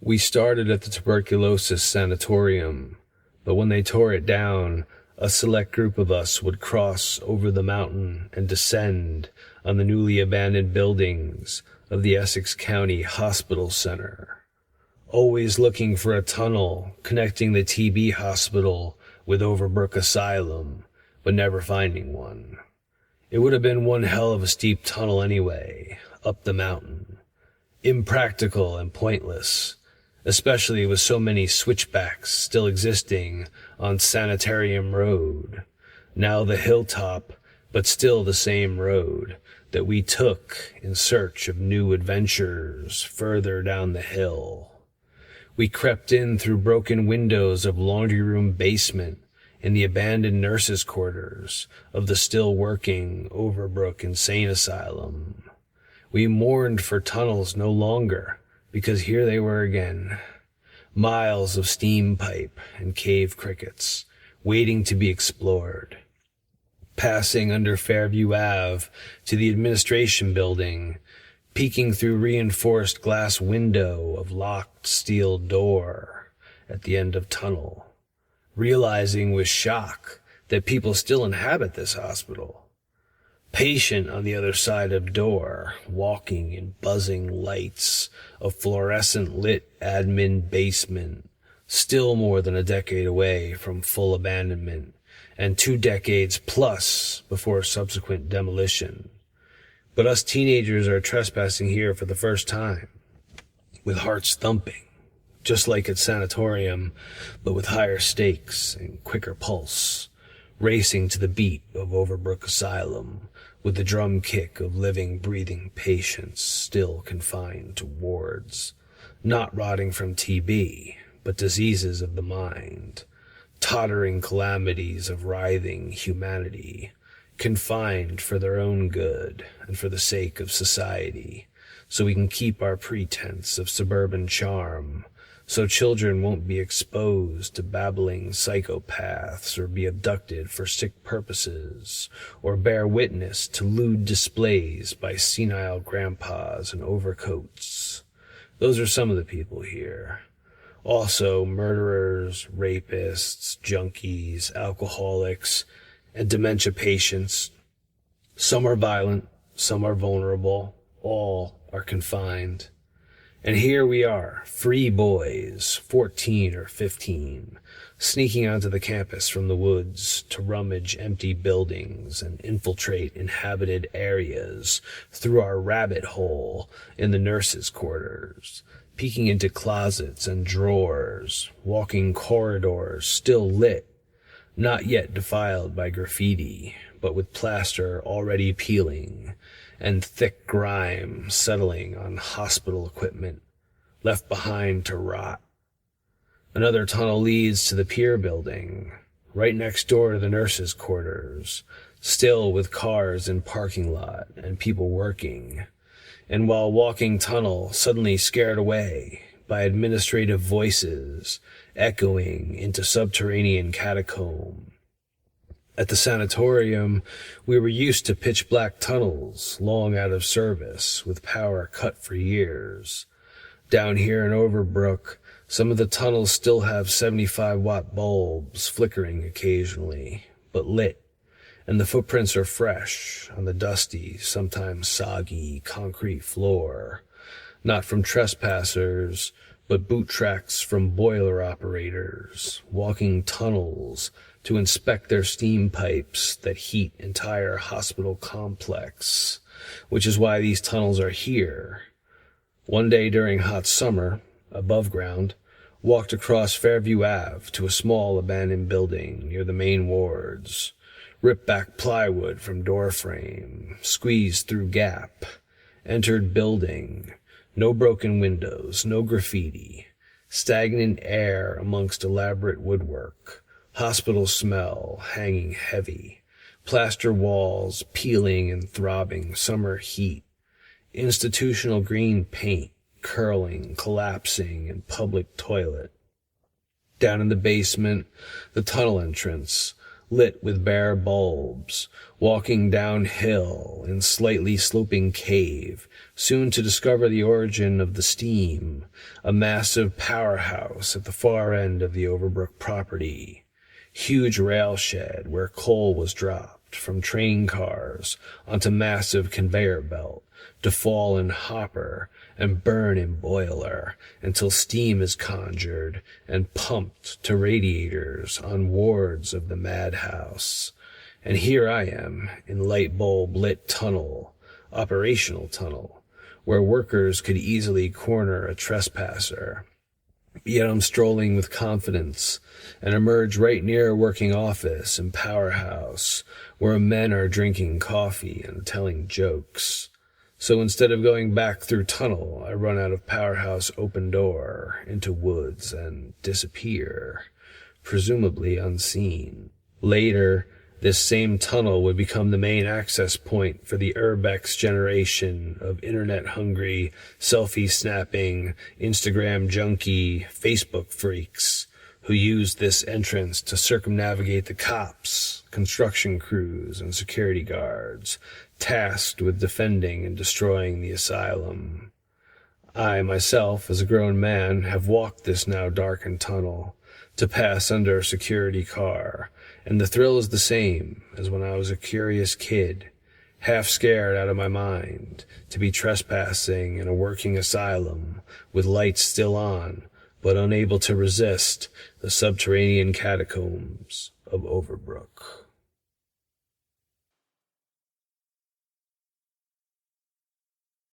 We started at the tuberculosis sanatorium, but when they tore it down, a select group of us would cross over the mountain and descend on the newly abandoned buildings of the Essex County Hospital Center, always looking for a tunnel connecting the TB hospital with Overbrook Asylum, but never finding one. It would have been one hell of a steep tunnel anyway, up the mountain. Impractical and pointless, especially with so many switchbacks still existing on Sanitarium Road, now the hilltop, but still the same road that we took in search of new adventures further down the hill. We crept in through broken windows of laundry room basement in the abandoned nurses' quarters of the still working Overbrook Insane Asylum. We mourned for tunnels no longer, because here they were again. Miles of steam pipe and cave crickets, waiting to be explored. Passing under Fairview Ave to the administration building, peeking through reinforced glass window of locked steel door at the end of tunnel, realizing with shock that people still inhabit this hospital. Patient on the other side of door, walking in buzzing lights of fluorescent-lit admin basement, still more than a decade away from full abandonment, and 2 decades plus before subsequent demolition. But us teenagers are trespassing here for the first time, with hearts thumping, just like at sanatorium, but with higher stakes and quicker pulse, racing to the beat of Overbrook Asylum, with the drum kick of living, breathing patients still confined to wards, not rotting from TB, but diseases of the mind, tottering calamities of writhing humanity, confined for their own good and for the sake of society, so we can keep our pretense of suburban charm, so children won't be exposed to babbling psychopaths or be abducted for sick purposes or bear witness to lewd displays by senile grandpas in overcoats. Those are some of the people here. Also murderers, rapists, junkies, alcoholics, and dementia patients. Some are violent, some are vulnerable, all are confined. And here we are, free boys, 14 or 15, sneaking onto the campus from the woods to rummage empty buildings and infiltrate inhabited areas through our rabbit hole in the nurses' quarters, peeking into closets and drawers, walking corridors still lit, not yet defiled by graffiti, but with plaster already peeling, and thick grime settling on hospital equipment, left behind to rot. Another tunnel leads to the pier building, right next door to the nurses' quarters, still with cars in parking lot and people working, and while walking tunnel suddenly scared away by administrative voices echoing into subterranean catacomb. At the sanatorium, we were used to pitch-black tunnels, long out of service, with power cut for years. Down here in Overbrook, some of the tunnels still have 75-watt bulbs flickering occasionally, but lit, and the footprints are fresh on the dusty, sometimes soggy, concrete floor, not from trespassers, but boot tracks from boiler operators, walking tunnels to inspect their steam pipes that heat entire hospital complex, which is why these tunnels are here. One day during hot summer, above ground, walked across Fairview Ave to a small abandoned building near the main wards, ripped back plywood from door frame, squeezed through gap, entered building, no broken windows, no graffiti, stagnant air amongst elaborate woodwork, hospital smell hanging heavy, plaster walls peeling and throbbing summer heat, institutional green paint curling, collapsing in public toilet. Down in the basement, the tunnel entrance, lit with bare bulbs, walking downhill in slightly sloping cave, soon to discover the origin of the steam, a massive powerhouse at the far end of the Overbrook property. Huge rail shed where coal was dropped from train cars onto massive conveyor belt to fall in hopper and burn in boiler until steam is conjured and pumped to radiators on wards of the madhouse. And here I am in light bulb lit tunnel, operational tunnel, where workers could easily corner a trespasser. Yet I'm strolling with confidence and emerge right near a working office and powerhouse where men are drinking coffee and telling jokes. So instead of going back through tunnel, I run out of powerhouse open door into woods and disappear, presumably unseen. Later, this same tunnel would become the main access point for the Urbex generation of internet-hungry, selfie-snapping, Instagram junkie, Facebook freaks who use this entrance to circumnavigate the cops, construction crews, and security guards tasked with defending and destroying the asylum. I, myself, as a grown man, have walked this now darkened tunnel to pass under a security car, and the thrill is the same as when I was a curious kid, half scared out of my mind to be trespassing in a working asylum with lights still on, but unable to resist the subterranean catacombs of Overbrook.